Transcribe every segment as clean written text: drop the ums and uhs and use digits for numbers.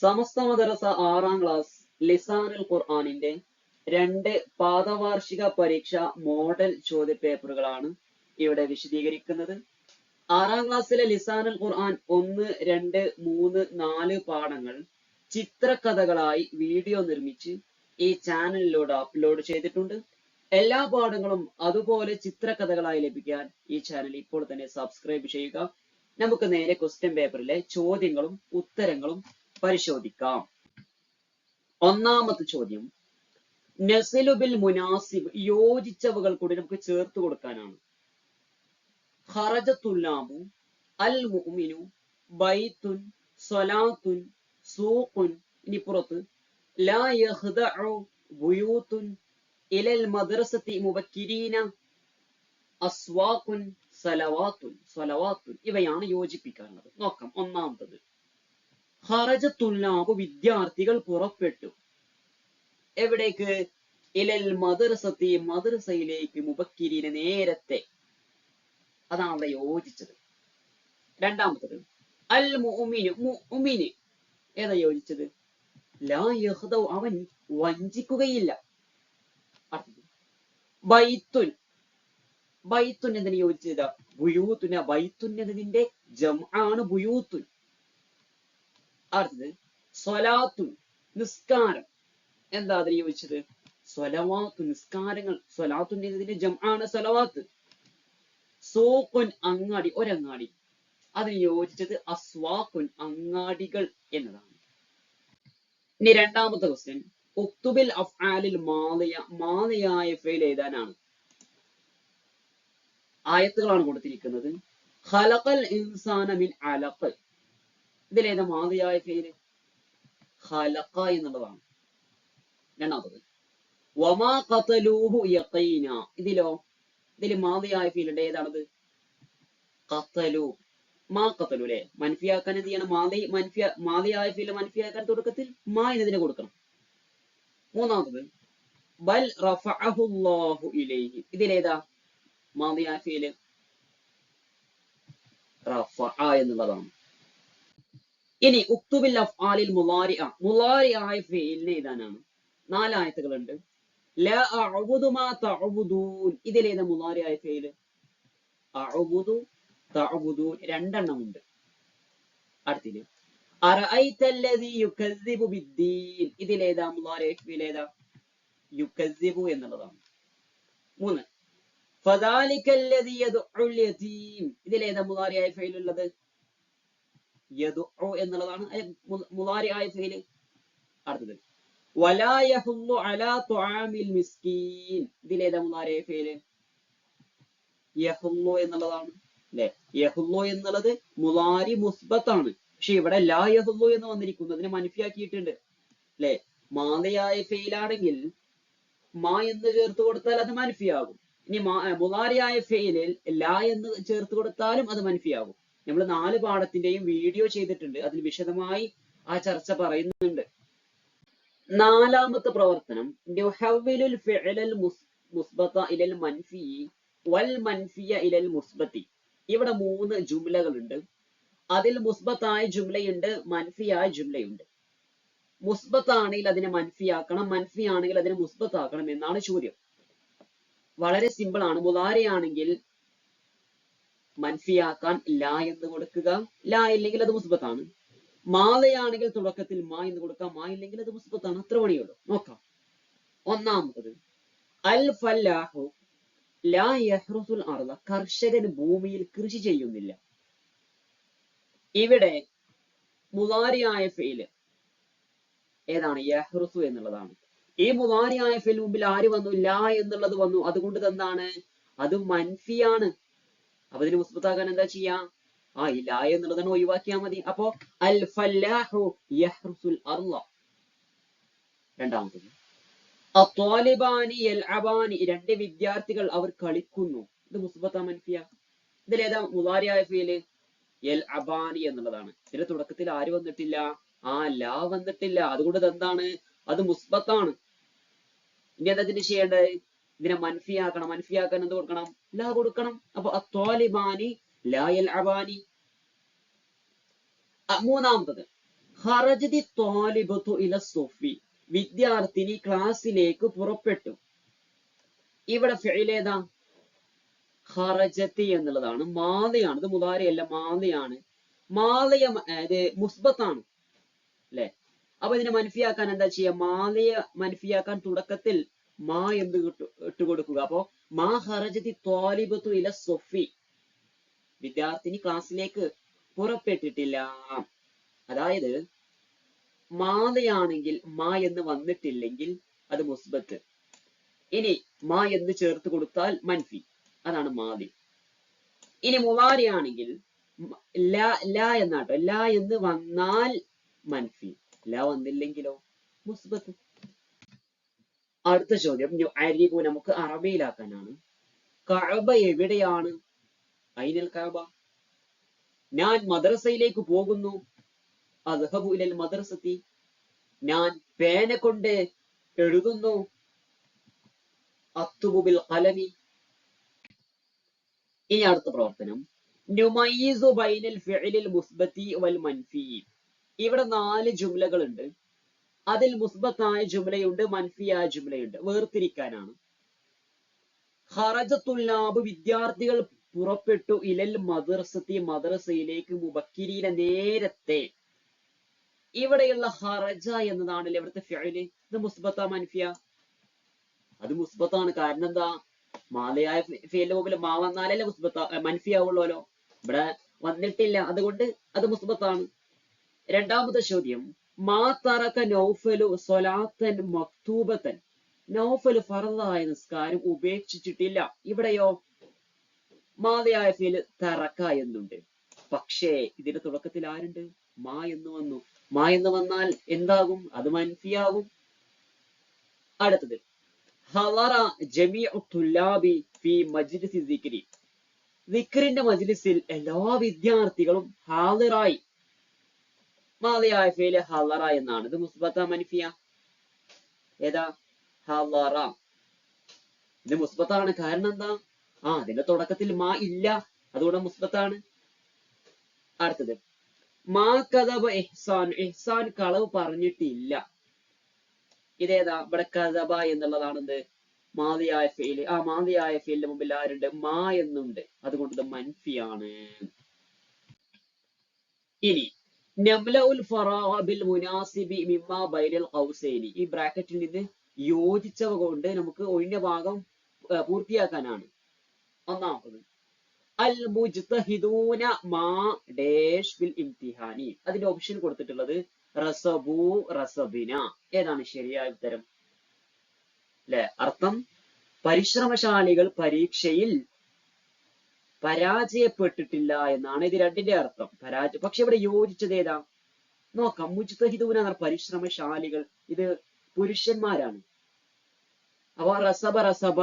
സമസ്ത മദ്രസ 6ാം class ലിസാനുൽ ഖുർആനിന്റെ 2 പാദവാർഷിക പരീക്ഷ model ചോദ്യപേപ്പറുകളാണ് ഇവിടെ വിശദീകരിക്കുന്നത്. 6ാം ക്ലാസ്സിലെ ലിസാനുൽ ഖുർആൻ 1, 2, 3, 4 പാഠങ്ങൾ ചിത്രകഥകളായി വീഡിയോ നിർമ്മിച്ച് ഈ ചാനലിലൂടെ അപ്ലോഡ് ചെയ്തിട്ടുണ്ട്. എല്ലാ പാഠങ്ങളും അതുപോലെ ചിത്രകഥകളായി ലഭിക്കാൻ ഈ ചാനൽ ഇപ്പോൾ തന്നെ സബ്സ്ക്രൈബ് ചെയ്യുക. നമുക്ക് നേരെ ക്വസ്റ്റ്യൻ പേപ്പറിലെ ചോദ്യങ്ങളും ഉത്തരങ്ങളും പരിശോധിക്കാം. ഒന്നാമത്തെ ചോദ്യം, നസിലു ബിൽ മുനാസിബ്, യോജിച്ചവകൾ കൂടി നമുക്ക് ചേർത്ത് കൊടുക്കാനാണ്. ഖറജ തുല്ലാബു, അൽ മുഅ്മിനു, ബൈത്തുൻ, സ്വലാത്തുൻ, സൂഖുൻ. ഇനി പുറത്ത് ലാ യഖ്ദഉ ബുയൂത്തുൻ ഇലൽ മദ്രസതി മുബക്കിരീന, അസ്വാഖുൻ, സലവാത്തുൻ, സ്വലവാത്തുൻ. ഇവയാണ് യോജിപ്പിക്കാനുള്ളത്. നോക്കാം. ഒന്നാമത്തത്, ഖറജ തുല്ലാബു, വിദ്യാർത്ഥികൾ പുറപ്പെട്ടു. എവിടേക്ക്? ഇലൽ മദ്രസത്തി, മദ്രസയിലേക്ക്, മുബക്കിരീന, നേരത്തെ. അതാണ് അവിടെ യോജിച്ചത്. രണ്ടാമത്തത്, അൽ മുഅ്മിനു, മുഅ്മിന്. ഏതാ യോജിച്ചത്? ലാ യഖ്ദഉ, അവൻ വഞ്ചിക്കുകയില്ല. അടുത്തത്, ബൈത്തുൻ, ബൈത്തുൻ എന്തിനു യോജിച്ചത്? ബുയൂത്തുൻ. ബൈത്തുൻ എന്നതിന്റെ ജംആണ് ബുയൂത്തുൻ. അടുത്തത്, സ്വലാത്തുൻ, നിസ്കാരം. എന്താ അതിന് യോജിച്ചത്? സ്വലവാത്തു, നിസ്കാരങ്ങൾ. സ്വലാത്തുൻ എന്നതിന്റെ ജംആണ് സ്വലവാത്ത്. സൂഖുൻ, അങ്ങാടി, ഒരങ്ങാടി. അതിന് യോജിച്ചത് അസ്വാഖുൻ, അങ്ങാടികൾ എന്നതാണ്. ഇനി രണ്ടാമത്തെ ക്വസ്റ്റ്യൻ, ഉക്തുബിൽ അഫ്ആലിൽ മാദിയ, മാദിയായ ഫെയിൽ എഴുതാനാണ്. ആയത്തുകളാണ് കൊടുത്തിരിക്കുന്നത്. ഖലഖൽ ഇൻസാന മിൻ അലഖ്. ഇതിലേതാ മാദിയായ ഫെയിൽ? ഖലഖ എന്നുള്ളതാണ്. രണ്ടാമത്തത്, വമാ ഖതലൂഹു യഖീന. ഇതിലോ? ഇതിൽ മാദിയായ ഫീൽ ഉണ്ട്. ഏതാണത്? ഖതലു. മാ ഖതലു അല്ലെ? മൻഫിയാക്കാൻ എന്ത് ചെയ്യണം? മാദിയായ ഫീൽ മൻഫിയാക്കാൻ തുടക്കത്തിൽ മാ എന്നതിനെ കൊടുക്കണം. മൂന്നാമത്തത്, ബൽ റഫഅഹു അല്ലാഹു ഇലൈഹി. ഇതിലേതാ മാദിയായ ഫീൽ? റഫഅ എന്നുള്ളതാണ്. ഇനി ഉക്തുബിൽ അഫ്ആലിൽ മുളാരിഅ, മുളാരിഅയ ഫീലിനെ എഴുതാനാണ്. 4 ആയത്തുകളുണ്ട്. ലാ അഅ്ബുദു മാ തഅ്ബുദൂൻ. ഇതിലേതാ മുളാരിഅയ ഫീൽ? അഅ്ബുദു, തഅ്ബുദൂൻ. 2 എണ്ണം ഉണ്ട്. അടുത്തത്, അറഅയ്തല്ലദീ യുകദ്ദിബു ബിദ്ദീൻ. ഇതിലേതാ മുളാരിഅയ ഫീൽ? ഏതാ? യുകദ്ദിബു എന്നുള്ളതാണ്. 3, ഫദാലികല്ലദീ യദ്ഉൽ യതീം. ഇതിലേതാ മുളാരിഅയ ഫീൽ ഉള്ളത്? യദ്ഉ എന്നുള്ളതാണ് മുളാരിഅയ ഫീൽ. അടുത്തത്, വലാ യഹുല്ലു അലാ തുആമിൽ മിസ്കീൻ. ഇതിലേതാ മുളാരിഅയ ഫീൽ? യഹുല്ലു എന്നുള്ളതാണ് അല്ലെ? യഹുല്ലു എന്നുള്ളത് മുളാരി മുസ്ബത്താണ്. പക്ഷെ ഇവിടെ ലാ യഹുല്ലു എന്ന് വന്നിരിക്കുന്നു. അതിനെ മൻഫിയാക്കിയിട്ടുണ്ട് അല്ലെ? മാദിയായ ഫെയിലാണെങ്കിൽ മാ എന്ന് ചേർത്ത് കൊടുത്താൽ അത് മൻഫിയാകും. ഇനി മുളാരിയായ ഫെയിലിൽ ലാ എന്ന് ചേർത്ത് കൊടുത്താലും അത് മൻഫിയാകും. നമ്മൾ 4 പാഠത്തിന്റെയും വീഡിയോ ചെയ്തിട്ടുണ്ട്. അതിൽ വിശദമായി ആ ചർച്ച പറയുന്നുണ്ട്. നാലാമത്തെ പ്രവർത്തനം, നുഹവ്വിലുൽ ഫിഅലൽ മുസ്ബത ഇലൽ മൻഫി വൽ മൻഫിയ ഇലൽ മുസ്ബതി. ഇവിടെ 3 ജുംലകളുണ്ട്. അതിൽ മുസ്ബത്തായ ജുംലയുണ്ട്, മൻഫിയായ ജുംലയുണ്ട്. മുസ്ബത്താണെങ്കിൽ അതിനെ മൻഫിയാക്കണം, മൻഫി ആണെങ്കിൽ അതിനെ മുസ്ബത്താക്കണം എന്നാണ് ചോദ്യം. വളരെ സിമ്പിൾ ആണ്. മുളാരിയാണെങ്കിൽ മൻഫിയാക്കാൻ ലാ എന്ന് കൊടുക്കുക. ലാ ഇല്ലെങ്കിൽ അത് മുസ്ബത്താണ്. മാദയാണെങ്കിൽ തുടക്കത്തിൽ മാ എന്ന് കൊടുക്കാം. മാ ഇല്ലെങ്കിൽ അത് മുസ്ബത്താണ്. അത്ര പണിയുള്ളൂ. നോക്കാം. ഒന്നാമത്തത്, അൽ ഫല്ലാഹു ലാ യഹ്റുസുൽ അർള. കർഷകൻ ഭൂമിയിൽ കൃഷി ചെയ്യുന്നില്ല. ഇവിടെ മുളാരിയായ ഫെയില് ഏതാണ്? യഹ്റുസു എന്നുള്ളതാണ്. ഈ മുളാരിയായ ഫെയിൽ മുമ്പിൽ ആര് വന്നു? ലാ എന്നുള്ളത് വന്നു. അതുകൊണ്ട് എന്താണ്? അത് മൻഫിയാണ്. അപ്പൊ ഇതിന് മുസ്ബത്താക്കാൻ എന്താ ചെയ്യാ? ഈ ലാ എന്നുള്ളതാണ് ഒഴിവാക്കിയാൽ മതി. അപ്പോ അൽ ഫല്ലാഹു യഹ്റുസുൽ അർള. രണ്ടാമത്തത്, അത്വാലിബാനി യൽഅബാനി. 2 വിദ്യാർത്ഥികൾ അവർ കളിക്കുന്നു. ഇത് മുസ്ബത്താ മൻഫിയ? ഇതിലേതാ മുളാരിയായ ഫീല്? യൽഅബാനി എന്നുള്ളതാണ്. ഇതിന്റെ തുടക്കത്തിൽ ആര് വന്നിട്ടില്ല? ലാ വന്നിട്ടില്ല. അതുകൊണ്ട് എന്താണ്? അത് മുസ്ബത്താണ്. ഇനി എന്താ ഇതിന് ചെയ്യേണ്ടത്? ഇതിനെ മൻഫിയാക്കണം. മൻഫിയാക്കാൻ എന്ത് കൊടുക്കണം? ലാ കൊടുക്കണം. അപ്പൊ അത്വാലിബാനി ലാ യൽഅബാനി. മൂന്നാമത്തത്, ഖറജതി ത്വാലിബതു ഇല സുഫി, വിദ്യാർത്ഥിനി ക്ലാസ്സിലേക്ക് പുറപ്പെട്ടു. ഇവിടെ ഫിഇൽ ഏതാ? ഖറജതി എന്നുള്ളതാണ്, മാദിയാണ്. ഇത് മുദാരി അല്ല, മാദിയാണ്. മാദിയ ഇത് മുസ്ബത്താണ് അല്ലെ? അപ്പൊ ഇതിനെ മനഫിയാക്കാൻ എന്താ ചെയ്യാ? മാദിയ മനഫിയാക്കാൻ തുടക്കത്തിൽ മാ എന്ത് ഇട്ട് കൊടുക്കുക. അപ്പൊ മാ ഖറജതി ത്വാലിബതു ഇല സുഫി, വിദ്യാർത്ഥിനി ക്ലാസ്സിലേക്ക് പുറപ്പെട്ടിട്ടില്ല. അതായത് മാദിയാണെങ്കിൽ മാ എന്ന് വന്നിട്ടില്ലെങ്കിൽ അത് മുസ്ബത്ത്. ഇനി മാ എന്ന് ചേർത്ത് കൊടുത്താൽ മൻഫി, അതാണ് മാദി. ഇനി മുവാരിയാണെങ്കിൽ ലാ എന്നാട്ടോ, ലാ എന്ന് വന്നാൽ മൻഫി, ലാ വന്നില്ലെങ്കിലോ മുസ്ബത്ത്. അടുത്ത ചോദ്യം അരിബു, നമുക്ക് അറബിയിലാക്കാനാണ്. കഅബ എവിടെയാണ്? ഐനൽ കഅബ. ഞാൻ മദ്രസയിലേക്ക് പോകുന്നു. അദ്ഹബു ഇലൽ മദ്രസത്തി, ഞാൻ പേന കൊണ്ട് എഴുതുന്നു. അക്തുബു ബിൽ ഖലമി. ഇനി അടുത്ത പ്രവർത്തനം നുമയ്യിസു ബൈനൽ ഫിഇലിൽ മുസ്ബത്തി വൽ മൻഫി. ഇവിടെ 4 ജുംലകളുണ്ട്. അതിൽ മുസ്ബത്തായ ജുംലയുണ്ട്, മൻഫിയായ ജുംലയുണ്ട്. വേർതിരിക്കാനാണ്. ഖറജ തുല്ലാബ്, വിദ്യാർത്ഥികൾ പുറപ്പെട്ടു. ഇലൽ മദ്രസത്തി, മദ്രസയിലേക്ക്. മുബക്കിരീന, നേരത്തെ. ഇവിടെയുള്ള ഖറജ എന്നതാണല്ലോ ഇവിടുത്തെ ഫിഇല്. ഇത് മുസ്ബത്താ മൻഫിയ? അത് മുസ്ബത്താണ്. കാരണം എന്താ? മാലയായ ഫിഇലിന്റെ മുമ്പിൽ മാ വന്നാലല്ലേ മുസ്ബത്ത മൻഫിയാവുള്ളൂല്ലോ. ഇവിടെ വന്നിട്ടില്ല, അതുകൊണ്ട് അത് മുസ്ബത്താണ്. രണ്ടാമത്തെ ചോദ്യം മാ തറക നൗഫലു സ്വലാത്തൻ മക്തൂബത്തൻ. നൗഫൽ ഫർളായ നിസ്കാരം ഉപേക്ഷിച്ചിട്ടില്ല. ഇവിടെയോ മാലയായ ഫിഇൽ തറക എന്നുണ്ട്. പക്ഷേ ഇതിന്റെ തുടക്കത്തിൽ ആരുണ്ട്? മാ എന്ന് വന്നു. മാ എന്ന് വന്നാൽ എന്താകും? അത് മൻഫിയാകും. അടുത്തത് ഹളറ ജമീഉ തുല്ലാബി ഫി മജ്ലിസി സിക്രി. ദിക്റിന്റെ മജ്ലിസിൽ എല്ലാ വിദ്യാർത്ഥികളും ഹാളിറായി. മാദിയായ ഫിഇൽ ഹളറ എന്നാണ്. ഇത് മുസ്ബത്ത മൻഫിയ? ഏതാ? ഹളറ. ഇത് മുസ്ബത്താണ്. കാരണം എന്താ? അതിന്റെ തുടക്കത്തിൽ മാ ഇല്ല, അതുകൊണ്ട് മുസ്ബത്താണ്. അടുത്തത് മാ കദബ ഇഹ്സാൻ. ഇഹ്സാൻ കളവ് പറഞ്ഞിട്ടില്ല. ഇതേതാ? ഇവിടെ കദബ എന്നുള്ളതാണെന്ത്? മാദിയായ ഫിഇല്. മാദിയായ ഫിഇലിന്റെ മുമ്പിൽ ആരുണ്ട്? മാ എന്നുണ്ട്, അതുകൊണ്ട് ഇത് മൻഫിയാണ്. ഇനി നംലഉൽ ഫറാഗ ബിൽ മുനാസിബി മിമ്മാ ബൈനൽ ഖൗസൈനി. ഈ ബ്രാക്കറ്റിൽ നിന്ന് യോജിച്ചവ കൊണ്ട് നമുക്ക് ഒഴിഞ്ഞ ഭാഗം പൂർത്തിയാക്കാനാണ്. ഒന്നാമത് അൽ മുജ്തഹിദൂന മാ ഡേഷ് ഫിൽ ഇംതിഹാനി. അതിന്റെ ഓപ്ഷൻ കൊടുത്തിട്ടുള്ളത് റസബു, റസബിന. ഏതാണ് ശരിയായ ഉത്തരം? അല്ലെ? അർത്ഥം പരിശ്രമശാലികൾ പരീക്ഷയിൽ പരാജയപ്പെട്ടിട്ടില്ല എന്നാണ് ഇത് രണ്ടിന്റെ അർത്ഥം. പക്ഷെ ഇവിടെ യോജിച്ചത് ഏതാ? നോക്കാം. മുജ്തഹിദൂന എന്ന പരിശ്രമശാലികൾ, ഇത് പുരുഷന്മാരാണ്. അപ്പൊ റസബ, റസബ,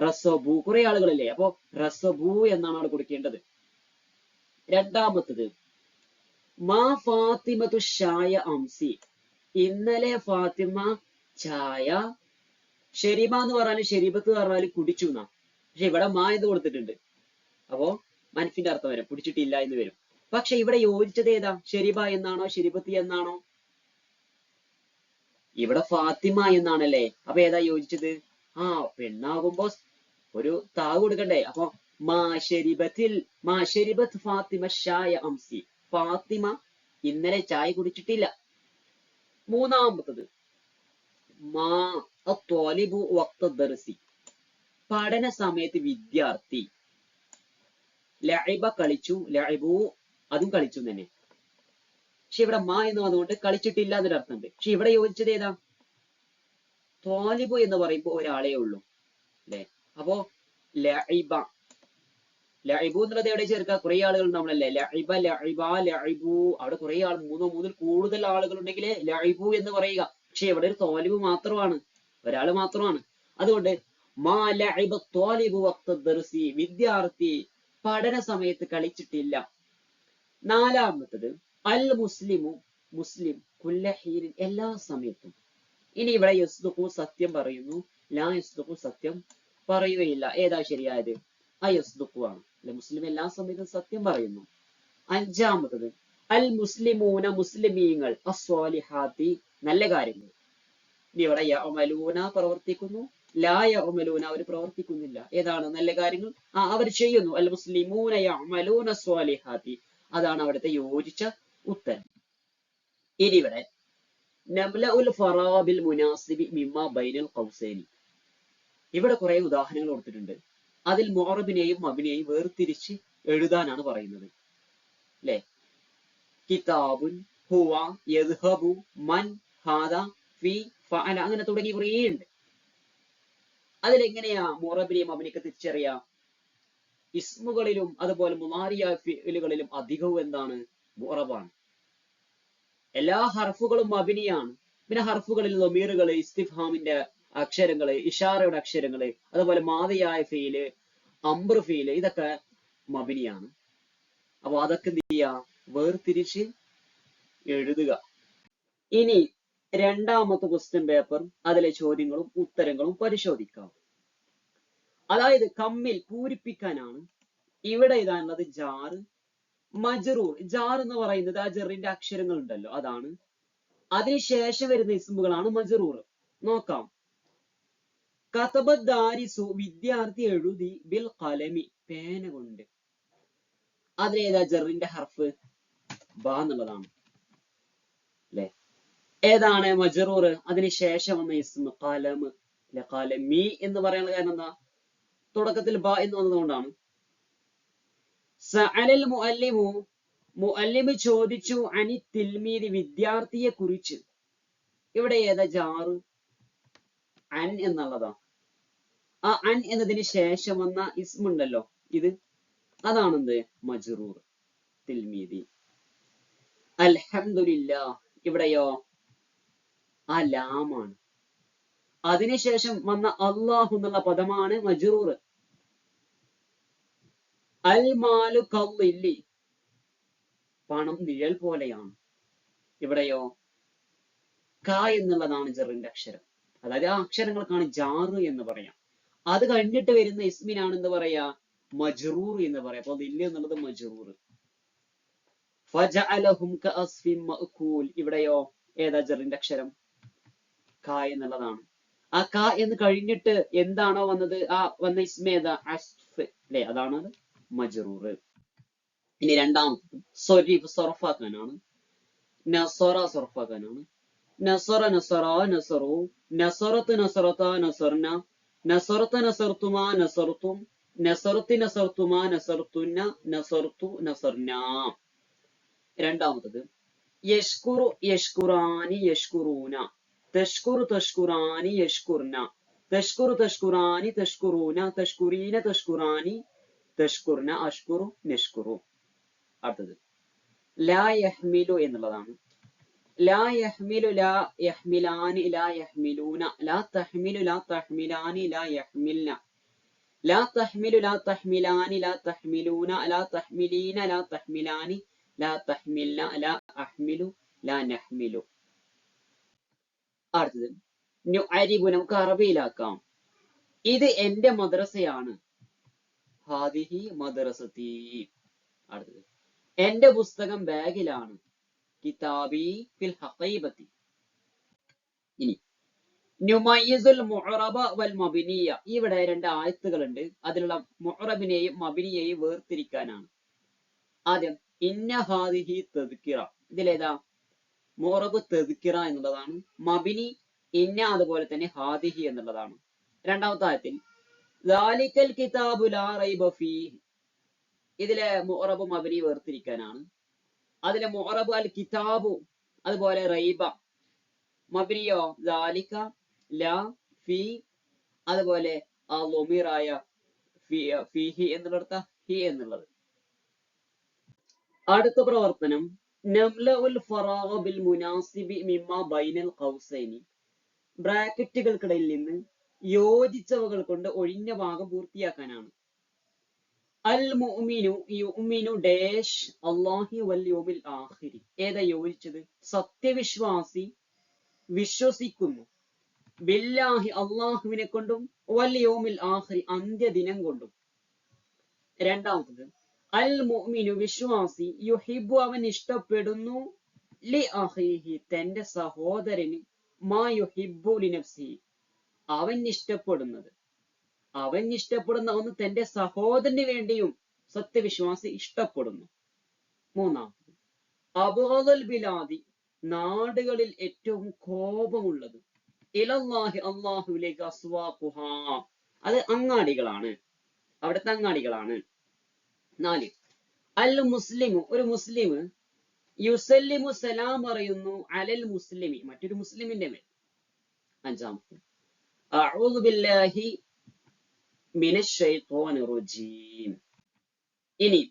റസബു, കുറെ ആളുകളല്ലേ. അപ്പൊ റസബു എന്നാണ് അവിടെ കൊടുക്കേണ്ടത്. രണ്ടാമത്തത് മാ ഫാത്തിമതു ഷായ അംസി. ഇന്നലെ ഫാത്തിമ ചായ, ഷെരിബ എന്ന് പറഞ്ഞാല് ഷെരിബത്ത് പറഞ്ഞാല് കുടിച്ചു എന്നാ. പക്ഷെ ഇവിടെ മാ എന്ന് കൊടുത്തിട്ടുണ്ട്. അപ്പോ മൻഫിന്റെ അർത്ഥം വരും, കുടിച്ചിട്ടില്ല എന്ന് വരും. പക്ഷെ ഇവിടെ യോജിച്ചത് ഏതാ? ഷെരിബ എന്നാണോ ഷെരിബത്തി എന്നാണോ? ഇവിടെ ഫാത്തിമ എന്നാണല്ലേ. അപ്പൊ ഏതാ യോജിച്ചത്? പെണ്ണാകുമ്പോ ഒരു താവ് കൊടുക്കണ്ടേ. അപ്പൊ മാ ഷെരിബത്ത് ഫാത്തിമ ഷായ അംസി. ഫാത്തിമ ഇന്നലെ ചായ കുടിച്ചിട്ടില്ല. മൂന്നാമത്തത് മാ അത്വാലിബു വഖ്ത ദർസി. പഠന സമയത്ത് വിദ്യാർത്ഥി. ലഅബ കളിച്ചു, ലഅബു അതും കളിച്ചു തന്നെ. പക്ഷെ ഇവിടെ മാ എന്ന് വന്നുകൊണ്ട് കളിച്ചിട്ടില്ല എന്നൊരു അർത്ഥമുണ്ട്. പക്ഷെ ഇവിടെ യോജിച്ചത് ഏതാ? ത്വാലിബു എന്ന് പറയുമ്പോ ഒരാളേ ഉള്ളൂ അല്ലെ. അപ്പോ ലഅബ, ലഅബു എന്നുള്ളത് എവിടെ ചേർക്കുക? കുറെ ആളുകൾ നമ്മളല്ലേ. ലഅബ, ലഅബ, ലഅബു. അവിടെ കുറെ ആൾ, മൂന്നിൽ കൂടുതൽ ആളുകൾ ഉണ്ടെങ്കിൽ ലഅബു എന്ന് പറയുക. പക്ഷെ ഇവിടെ ഒരു ത്വാലിബു മാത്രമാണ്, ഒരാള് മാത്രമാണ്. അതുകൊണ്ട് മാ ലഅബ ത്വാലിബു വഖ്ത ദർസി. വിദ്യാർത്ഥി പഠന സമയത്ത് കളിച്ചിട്ടില്ല. നാലാമത്തത് അൽ മുസ്ലിമു, മുസ്ലിം കുല്ല ഹീനിൻ, എല്ലാ സമയത്തും. ഇനി ഇവിടെ യസ്ദുഖു സത്യം പറയുന്നു, ലാ യസ്ദുഖു സത്യം പറയുകയില്ല. ഏതാ ശരിയായത്? യസ്ദുഖു ആണ് അല്ലെ. മുസ്ലിം എല്ലാ സമയത്തും സത്യം പറയുന്നു. അഞ്ചാമത്തത് അൽ മുസ്ലിമൂന മുസ്ലിമീങ്ങൾ അസ്വാലിഹാത്തി നല്ല കാര്യങ്ങൾ. ഇവിടെ യഅമലൂന പ്രവർത്തിക്കുന്നു, ലാ യഅമലൂന അവർ പ്രവർത്തിക്കുന്നില്ല. ഏതാണ് നല്ല കാര്യങ്ങൾ? അവർ ചെയ്യുന്നു. അൽ മുസ്ലിമൂന യഅമലൂന സ്വാലിഹാത്തി, അതാണ് അവിടുത്തെ യോജിച്ച ഉത്തരം. ഇനി ഇവിടെ നംലഉൽ ഫറാബിൽ മുനാസിബി മിമ്മ ബൈനൽ ഖൗസൈനി, ഇവിടെ കുറെ ഉദാഹരണങ്ങൾ കൊടുത്തിട്ടുണ്ട്. അതിൽ മുഅറബിനെയും മബിനെയും വേർതിരിച്ച് എഴുതാനാണ് പറയുന്നത്. അല്ലെ, കിതാബുൻ, ഹുവ, യദ്ഹബു, മൻ, ഹാദ, ഫി, ഫഅല, അങ്ങനെ തുടങ്ങി കുറേ ഉണ്ട്. അതിലെങ്ങനെയാ മുഅറബിനെയും മബിനെയൊക്കെ തിരിച്ചറിയാം? ഇസ്മുകളിലും അതുപോലെ മുളാരിയായ ഫിഅലുകളിലും അധികവും എന്താണ്? മുഅറബാണ്. എല്ലാ ഹർഫുകളും മബിനിയാണ്. പിന്നെ ഹർഫുകളിൽ ദമീറുകള്, ഇസ്തിഫ്ഹാമിന്റെ അക്ഷരങ്ങള്, ഇഷാറയുടെ അക്ഷരങ്ങള്, അതുപോലെ മാദിയായ ഫീല്, അംർ ഫീല്, ഇതൊക്കെ മബിനിയാണ്. അപ്പൊ അതൊക്കെ എന്ത് ചെയ്യാ? വേർതിരിച്ച് എഴുതുക. ഇനി രണ്ടാമത്തെ ക്വസ്റ്റ്യൻ പേപ്പർ, അതിലെ ചോദ്യങ്ങളും ഉത്തരങ്ങളും പരിശോധിക്കാം. അതായത് കമ്മിൽ പൂരിപ്പിക്കാനാണ്. ഇവിടെ ഇതാണുള്ളത് ജാറ്, മജ്റൂർ. ജാർ എന്ന് പറയുന്നത് ആ ജറിന്റെ അക്ഷരങ്ങൾ ഉണ്ടല്ലോ, അതാണ്. അതിനുശേഷം വരുന്ന ഇസ്മുകളാണ് മജ്റൂർ. നോക്കാം. കതബ ദാരിസു, വിദ്യാർത്ഥി എഴുതി, ബിൽ ഖലമി, പേന കൊണ്ട്. അതിലേതാ ജറിന്റെ ഹർഫ്? ബ എന്നുള്ളതാണ്. അല്ലെ, ഏതാണ് മജ്റൂർ? അതിനുശേഷം വന്ന ഇസ്മ ഖലം. അല്ലെ, ഖലമി എന്ന് പറയാനുള്ള കാരണം എന്താ? തുടക്കത്തിൽ ബ എന്ന് വന്നതുകൊണ്ടാണ്. സഅലൽ മുഅല്ലിമു, മുഅല്ലിമ് ചോദിച്ചു, അനി തിൽമീദി, വിദ്യാർത്ഥിയെ കുറിച്ച്. ഇവിടെ ഏതാ ജാറ്? അൻ എന്നുള്ളതാ. ആ അൻ എന്നതിന് ശേഷം വന്ന ഇസ്മുണ്ടല്ലോ, ഇത്, അതാണെന്ത്? മജ്റൂർ, തിൽമീദി. അൽഹംദുലില്ലാ, ഇവിടെയോ ആ ലാമാണ്. അതിനുശേഷം വന്ന അല്ലാഹു എന്നുള്ള പദമാണ് മജ്റൂർ. അൽ മാലു കല്ലില്ലി, പണം നിഴൽ പോലെയാണ്. ഇവിടെയോ ക എന്നുള്ളതാണ് ജറിന്റെ അക്ഷരം. അതായത് ആ അക്ഷരങ്ങൾക്കാണ് ജാറ് എന്ന് പറയാം. അത് കഴിഞ്ഞിട്ട് വരുന്ന ഇസ്മിനാണ് എന്ത് പറയാ? മജ്റൂർ എന്ന് പറയാം. അപ്പൊ ദില്ല് എന്നുള്ളത് മജ്റൂർ. ഫജഅലഹും കഅസ്ഫിൻ മഅകൂൽ, ഇവിടെയോ ഏതാ ജറിന്റെ അക്ഷരം? ക എന്നുള്ളതാണ്. ആ ക എന്ന് കഴിഞ്ഞിട്ട് എന്താണോ വന്നത്, ആ വന്ന ഇസ്മ ഏതാ? അസ്ഫ്, അല്ലെ, അതാണ് മജ്റൂർ. ഇനി രണ്ടാമത്തത് സൊരീഫ്, സൊറഫാക്കാനാണ്. നസറ, സൊറഫാക്കാനാണ്. നസറ, നസറ, നസറു, നസറത്ത്, നസറത, നസർന, നസറത്ത്, നസർത്തുമാ, നസർത്തും, നസറത്തി, നസർത്തുമാ, നസർത്തുന്ന, നസർത്തു, നസർന. രണ്ടാമത്തത് യഷ്കുറു, യഷ്കുറാനി, യഷ്കുറൂന, തഷ്കുറു, തഷ്കുറാനി, യഷ്കുർന, തഷ്കുറു, തഷ്കുറാനി, തഷ്കുറൂന, തഷ്കുരീന, തഷ്കുറാനി, തഷ്കുർന, അഷ്കുറു, നഷ്കുറു. അടുത്തത് ലാ യഹ്മിലു എന്നുള്ളതാണ്. ലാ യഹ്മിലു, ലാ യഹ്മിലാനി, ലാ യഹ്മിലൂന, ലാ തഹ്മിലു, ലാ തഹ്മിലാനി, ലാ യഹ്മിൽന, ലാ തഹ്മിലു, ലാ തഹ്മിലാനി, ലാ തഹ്മിലൂന, ലാ തഹ്മിലീന, ലാ തഹ്മിലാനി, ലാ തഹ്മിൽന, ലാ അഹ്മിലു, ലാ നഹ്മിലു. അടുത്തത് നുഅരിബു, നമുക്ക് അറബിയിലാക്കാം. ഇത് എന്റെ മദ്രസയാണ്. ഹാദിഹി മദ്രസതി. അടുത്തത് എന്റെ പുസ്തകം ബാഗിലാണ്. കിതാബി ഫിൽ ഹഖീബത്തി. ഇനി നുമയ്യിസുൽ മുഅറബ വൽ മബ്നിയ, ഇവിടെ രണ്ട് ആയത്തുകളുണ്ട്. അതിലുള്ള മുഅറബിനെയും മബ്നിയെയും വേർതിരിക്കാനാണ്. ആദ്യം ഇന്ന ഹാദിഹി തദ്കിറ, ഇതിലേതാ? മുഅറബ് തദ്കിറ എന്നുള്ളതാണ്. മബ്നി ഇന്ന, അതുപോലെ തന്നെ ഹാദിഹി എന്നുള്ളതാണ്. രണ്ടാമത്തെ ആയത്തിൽ ദാലിക്കൽ കിതാബു ലാ റൈബ ഫീഹി, ഇതിലെ മുഅറബ് മബ്നി വേർതിരിക്കാനാണ്. അതിലെ മുഅറബ് അൽ കിതാബു, അതുപോലെ റൈബ. മബ്നിയോ ദാലിക, ലാ, ഫീ, അതുപോലെ ആ ലൊമീറായ ഫീഹി എന്നുള്ളടത്ത ഹി എന്നുള്ളത്. അടുത്ത പ്രവർത്തനം നംലഉൽ ഫറാഗ ബിൽ മുനാസിബി മിമ്മ ബൈനൽ ഖൗസൈനി, ബ്രാക്കറ്റുകൾക്കിടയിൽ നിന്ന് യോജിച്ചവകൾ കൊണ്ട് ഒഴിഞ്ഞ ഭാഗം പൂർത്തിയാക്കാനാണ്. അൽ മുഅ്മിനു യുഅ്മിനു ഡാഷ് അല്ലാഹി വൽ യൗമിൽ ആഖിരി, ഏതാ യോജിച്ചത്? സത്യവിശ്വാസി വിശ്വസിക്കുന്നു, ബില്ലാഹി അള്ളാഹുവിനെ കൊണ്ടും, വൽ യൗമിൽ ആഖിരി അന്ത്യദിനം കൊണ്ടും. രണ്ടാമത്തത് അൽ മുഅ്മിനു വിശ്വാസി യുഹിബ്ബു അവൻ ഇഷ്ടപ്പെടുന്നു ലി അഖീഹി തന്റെ സഹോദരന് മാ യുഹിബ്ബു ലി നഫ്സിഹി അവൻ ഇഷ്ടപ്പെടുന്ന ഒന്ന് തന്റെ സഹോദരന് വേണ്ടിയും സത്യവിശ്വാസി ഇഷ്ടപ്പെടുന്നു. മൂന്നാമത് അബ്ഗദുൽ ബിലാദി നാടുകളിൽ ഏറ്റവും കോപമുള്ളത് ഇലല്ലാഹി അല്ലാഹുവിലേക്ക് അസ്വാഖുഹാ അത് അങ്ങാടികളാണ്, അവിടുത്തെ അങ്ങാടികളാണ്. 4 അൽ മുസ്ലിമു ഒരു മുസ്ലിം യുസല്ലിമു സലാം പറയുന്നു അലൽ മുസ്ലിമി മറ്റൊരു മുസ്ലിമിന്റെ മേൽ. 5 അഊദു ബില്ലാഹി മിനശ് ശൈത്വാനിർ റജീം. ഇനി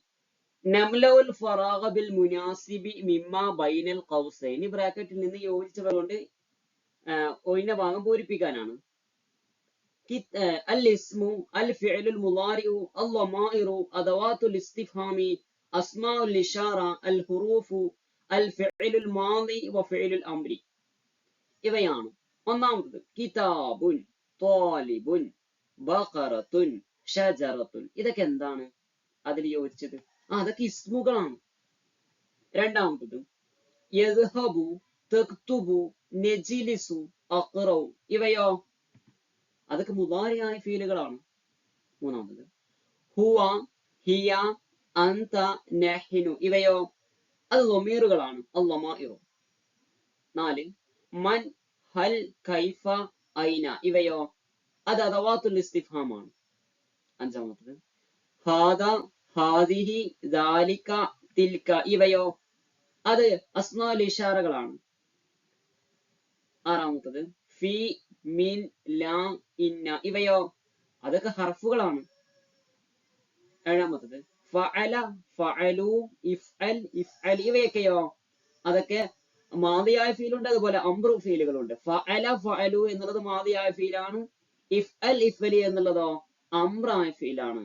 നംലഉൽ ഫറാഗ ബിൽ മുനാസിബി മിമ്മ ബൈനൽ ഖൗസൈനി ബ്രാക്കറ്റിൽ നിന്ന് യോജിച്ചതുകൊണ്ട് ഒഴിഞ്ഞ ഭാഗം പൂരിപ്പിക്കാനാണ്. അൽ ഇസ്മു അൽ ഫിഅലുൽ മുളാരിഉ അൽ ളമാഇറു അദവാത്തുൽ ഇസ്തിഫ്ഹാമി അസ്മാഉൽ ഇശാറ അൽ ഹുറൂഫു അൽ ഫിഅലുൽ മാദി വ ഫിഅലുൽ അംരി ഇവയാണ്. ഒന്നാമത് കിതാബുൻ ത്വാലിബുൻ ബഖറത്തുൻ ഷജറത്തുൻ ഇതൊക്കെ എന്താണ് അതിൽ യോജിച്ചത്? അതൊക്കെ ഇസ്മുകളാണ്. രണ്ടാമത്തത് യദ്ഹബു തക്തുബു നജിലിസു അഖ്റഉ ഇവയോ അതൊക്കെ മുദാരിയായ ഫീലുകളാണ്. മൂന്നാമത് ഹുവ ഹിയ അൻത നഹ്നു ഇവയോ അത് ളമീറുകളാണ്, അല്ലമാഇറു. 4 മൻ ഹൽ കൈഫ ഐന ഇവയോ അത് അദവാത്തുൽ ഇസ്തിഫ്ഹാമാണ്. 5 ഹാദ ഹാദിഹി ദാലിക തിൽക ഇവയോ അത് അസ്മാഉൽ ഇശാറകളാണ്. 6 ഫി മിൻ ലാ ഇന്ന ഇവയോ അതൊക്കെ ഹർഫുകളാണ്. 7 ഫഅല ഫഅലു ഇഫ്അൽ ഇഫ്അൽ ഇവയൊക്കെയോ അതൊക്കെ മാദിയായ ഫീലുണ്ട്, അതുപോലെ അംറു ഫീലുകളുണ്ട്. ഫഅല ഫഅലു എന്നുള്ളത് മാദിയായ ഫീലാണ്, ഇഫ്അൽ ഇഫ്അലി എന്നുള്ളതോ അംറായ ഫീലാണ്.